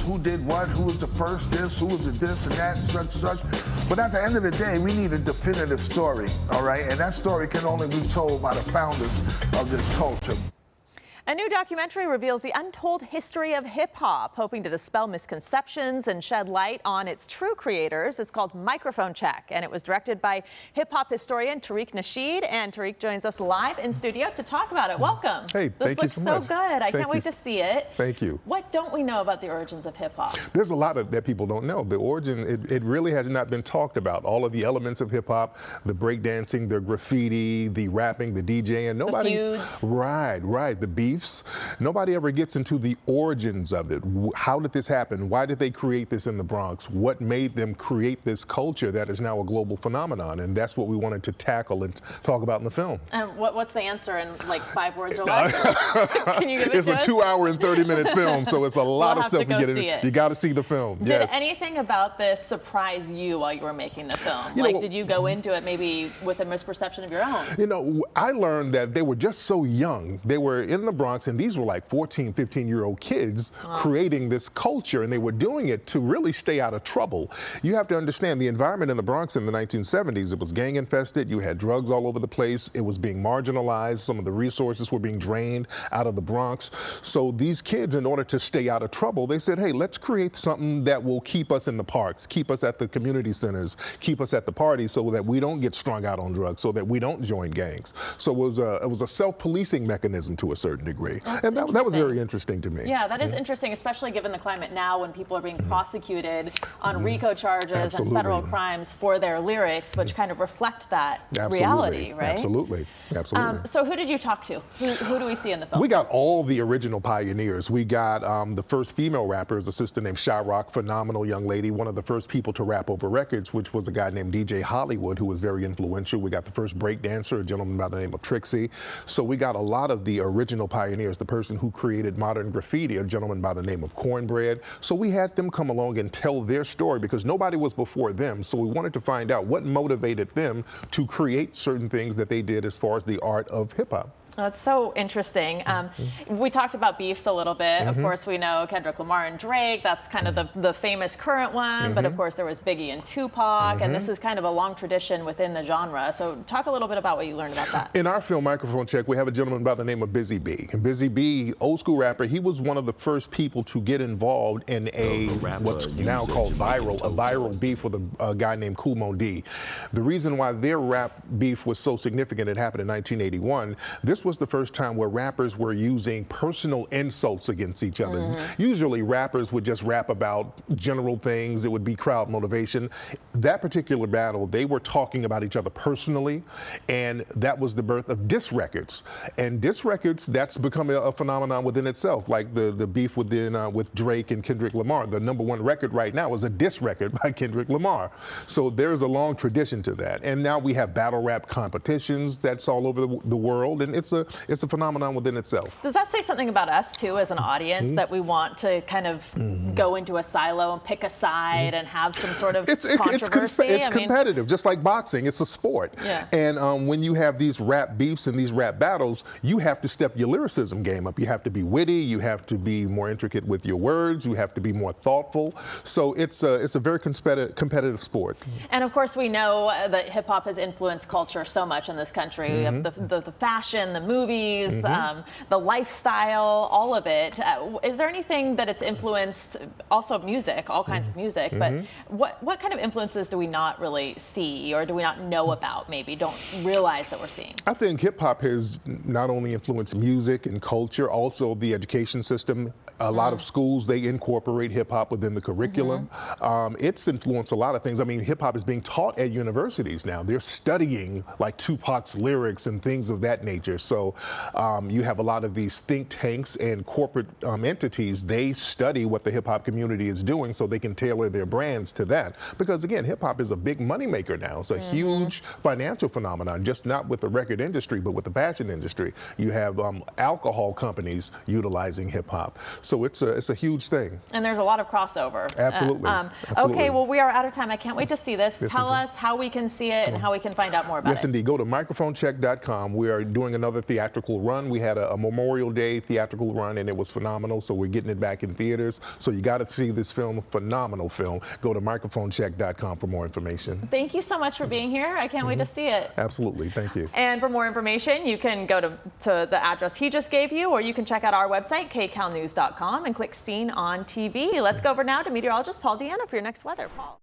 who did what, who was the first this, who was the this and that, such. But at the end of the day, we need a definitive story, all right? And that story can only be told by the founders of this culture. A new documentary reveals the untold history of hip-hop, hoping to dispel misconceptions and shed light on its true creators. It's called Microphone Check, and it was directed by hip-hop historian Tariq Nasheed. And Tariq joins us live in studio to talk about it. Welcome. Hey, thank you so much. This looks so good. I can't wait to see it. Thank you. What don't we know about the origins of hip-hop? There's a lot that people don't know. The origin, it really has not been talked about. All of the elements of hip-hop, the breakdancing, the graffiti, the rapping, the DJing. Nobody, the feuds. Right, the beefs. Nobody ever gets into the origins of it. How did this happen? Why did they create this in the Bronx? What made them create this culture that is now a global phenomenon? And that's what we wanted to tackle and talk about in the film. And what's the answer in like 5 words or less? Can you give it It's to a us? 2-hour and 30-minute film, so it's a lot of stuff to to get in. You got to see the film. Did anything about this surprise you while you were making the film? Did you go into it maybe with a misperception of your own? You know, I learned that they were just so young. They were in the Bronx, and these were like 14, 15-year-old kids creating this culture, and they were doing it to really stay out of trouble. You have to understand the environment in the Bronx in the 1970s. It was gang infested. You had drugs all over the place. It was being marginalized. Some of the resources were being drained out of the Bronx. So these kids, in order to stay out of trouble, they said, hey, let's create something that will keep us in the parks, keep us at the community centers, keep us at the parties so that we don't get strung out on drugs, so that we don't join gangs. So it was a self-policing mechanism to a certain degree. And that was very interesting to me. Yeah, that is interesting, especially given the climate now when people are being prosecuted on RICO charges and federal crimes for their lyrics, which kind of reflect that reality, right? Absolutely. So who did you talk to? Who do we see in the film? We got all the original pioneers. We got the first female rapper, a sister named Shy Rock, phenomenal young lady, one of the first people to rap over records, which was a guy named DJ Hollywood, who was very influential. We got the first break dancer, a gentleman by the name of Trixie. So we got a lot of the original pioneers, the person who created modern graffiti, a gentleman by the name of Cornbread. So we had them come along and tell their story because nobody was before them. So we wanted to find out what motivated them to create certain things that they did as far as the art of hip hop. That's so interesting. We talked about beefs a little bit. Of course, we know Kendrick Lamar and Drake. That's kind of the famous current one. But of course, there was Biggie and Tupac. And this is kind of a long tradition within the genre. So talk a little bit about what you learned about that. In our film, Microphone Check, we have a gentleman by the name of Busy B. And Busy B, old school rapper, he was one of the first people to get involved in what's now called a viral beef with a guy named Kool Moe Dee. The reason why their rap beef was so significant, it happened in 1981. This was the first time where rappers were using personal insults against each other. Usually rappers would just rap about general things. It would be crowd motivation. That particular battle, they were talking about each other personally, and that was the birth of diss records. And diss records, that's become a phenomenon within itself, like the beef with Drake and Kendrick Lamar. The #1 record right now is a diss record by Kendrick Lamar. So there's a long tradition to that. And now we have battle rap competitions that's all over the world, and it's a phenomenon within itself. Does that say something about us too as an audience, that we want to kind of go into a silo and pick a side and have some sort of controversy? It's competitive, just like boxing. It's a sport. Yeah. And when you have these rap beefs and these rap battles, you have to step your lyricism game up. You have to be witty. You have to be more intricate with your words. You have to be more thoughtful. So it's a very competitive sport. And of course, we know that hip hop has influenced culture so much in this country. We have the fashion, the movies, the lifestyle, all of it. Is there anything that it's influenced? Also music, all kinds of music, but what kind of influences do we not really see or do we not know about, maybe don't realize that we're seeing? I think hip hop has not only influenced music and culture, also the education system. A lot of schools, they incorporate hip hop within the curriculum. It's influenced a lot of things. I mean, hip hop is being taught at universities now. They're studying like Tupac's lyrics and things of that nature. So you have a lot of these think tanks and corporate entities. They study what the hip hop community is doing so they can tailor their brands to that. Because again, hip hop is a big moneymaker now. It's a huge financial phenomenon, just not with the record industry, but with the fashion industry. You have alcohol companies utilizing hip hop. So it's a huge thing. And there's a lot of crossover. Absolutely. Okay, well, we are out of time. I can't wait to see this. Yes, Tell us how we can see it and how we can find out more about it. Yes, indeed. Go to microphonecheck.com. We are doing another theatrical run. We had a Memorial Day theatrical run, and it was phenomenal. So we're getting it back in theaters. So you You got to see this film, phenomenal film. Go to microphonecheck.com for more information. Thank you so much for being here. I can't wait to see it. Absolutely. Thank you. And for more information, you can go to the address he just gave you, or you can check out our website, kcalnews.com, and click Scene on TV. Let's go over now to meteorologist Paul Deanna for your next weather. Paul.